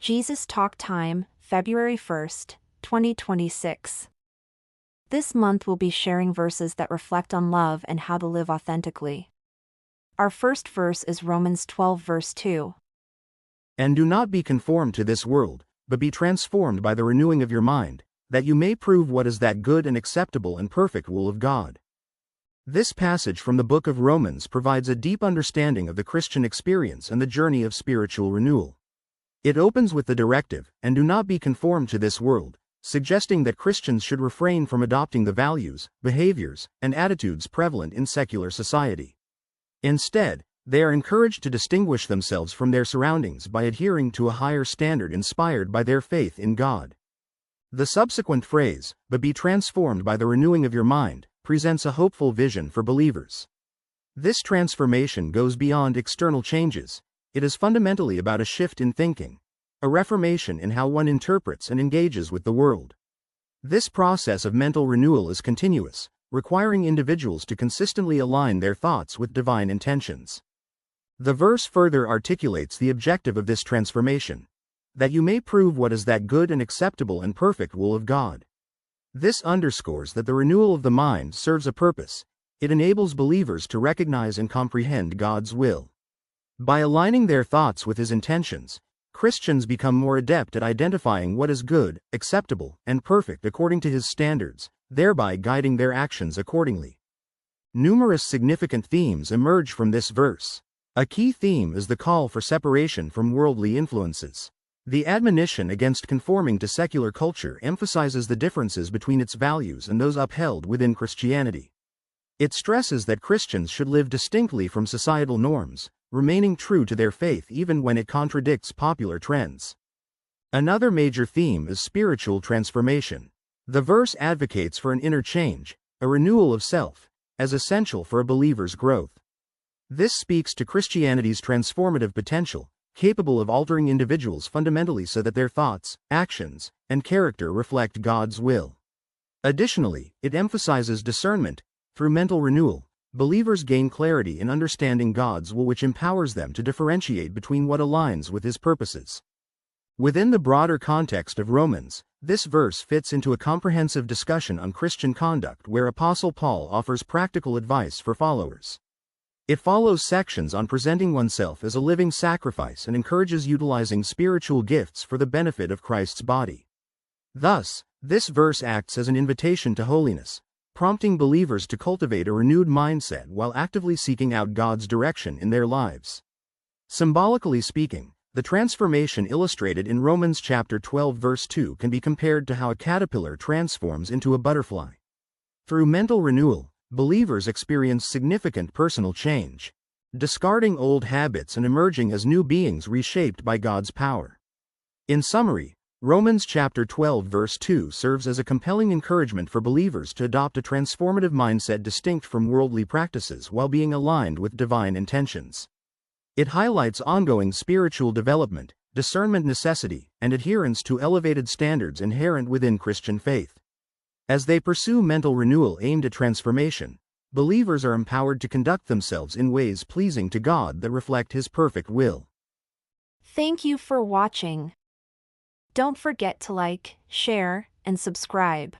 Jesus Talk Time, February 1st, 2026. This month we'll be sharing verses that reflect on love and how to live authentically. Our first verse is Romans 12 verse 2. And do not be conformed to this world, but be transformed by the renewing of your mind, that you may prove what is that good and acceptable and perfect will of God. This passage from the book of Romans provides a deep understanding of the Christian experience and the journey of spiritual renewal. It opens with the directive, and do not be conformed to this world, suggesting that Christians should refrain from adopting the values, behaviors, and attitudes prevalent in secular society. Instead, they are encouraged to distinguish themselves from their surroundings by adhering to a higher standard inspired by their faith in God. The subsequent phrase, "but be transformed by the renewing of your mind," presents a hopeful vision for believers. This transformation goes beyond external changes. It is fundamentally about a shift in thinking, a reformation in how one interprets and engages with the world. This process of mental renewal is continuous, requiring individuals to consistently align their thoughts with divine intentions. The verse further articulates the objective of this transformation, that you may prove what is that good and acceptable and perfect will of God. This underscores that the renewal of the mind serves a purpose. It enables believers to recognize and comprehend God's will. By aligning their thoughts with His intentions, Christians become more adept at identifying what is good, acceptable, and perfect according to His standards, thereby guiding their actions accordingly. Numerous significant themes emerge from this verse. A key theme is the call for separation from worldly influences. The admonition against conforming to secular culture emphasizes the differences between its values and those upheld within Christianity. It stresses that Christians should live distinctly from societal norms, remaining true to their faith even when it contradicts popular trends. Another major theme is spiritual transformation. The verse advocates for an inner change, a renewal of self, as essential for a believer's growth. This speaks to Christianity's transformative potential, capable of altering individuals fundamentally so that their thoughts, actions, and character reflect God's will. Additionally, it emphasizes discernment. Through mental renewal, believers gain clarity in understanding God's will, which empowers them to differentiate between what aligns with His purposes. Within the broader context of Romans, this verse fits into a comprehensive discussion on Christian conduct where Apostle Paul offers practical advice for followers. It follows sections on presenting oneself as a living sacrifice and encourages utilizing spiritual gifts for the benefit of Christ's body. Thus, this verse acts as an invitation to holiness, prompting believers to cultivate a renewed mindset while actively seeking out God's direction in their lives. Symbolically speaking, the transformation illustrated in Romans chapter 12 verse 2 can be compared to how a caterpillar transforms into a butterfly. Through mental renewal, believers experience significant personal change, discarding old habits and emerging as new beings reshaped by God's power. In summary, Romans chapter 12 verse 2 serves as a compelling encouragement for believers to adopt a transformative mindset distinct from worldly practices while being aligned with divine intentions. It highlights ongoing spiritual development, discernment necessity, and adherence to elevated standards inherent within Christian faith. As they pursue mental renewal aimed at transformation, believers are empowered to conduct themselves in ways pleasing to God that reflect His perfect will. Thank you for watching. Don't forget to like, share, and subscribe.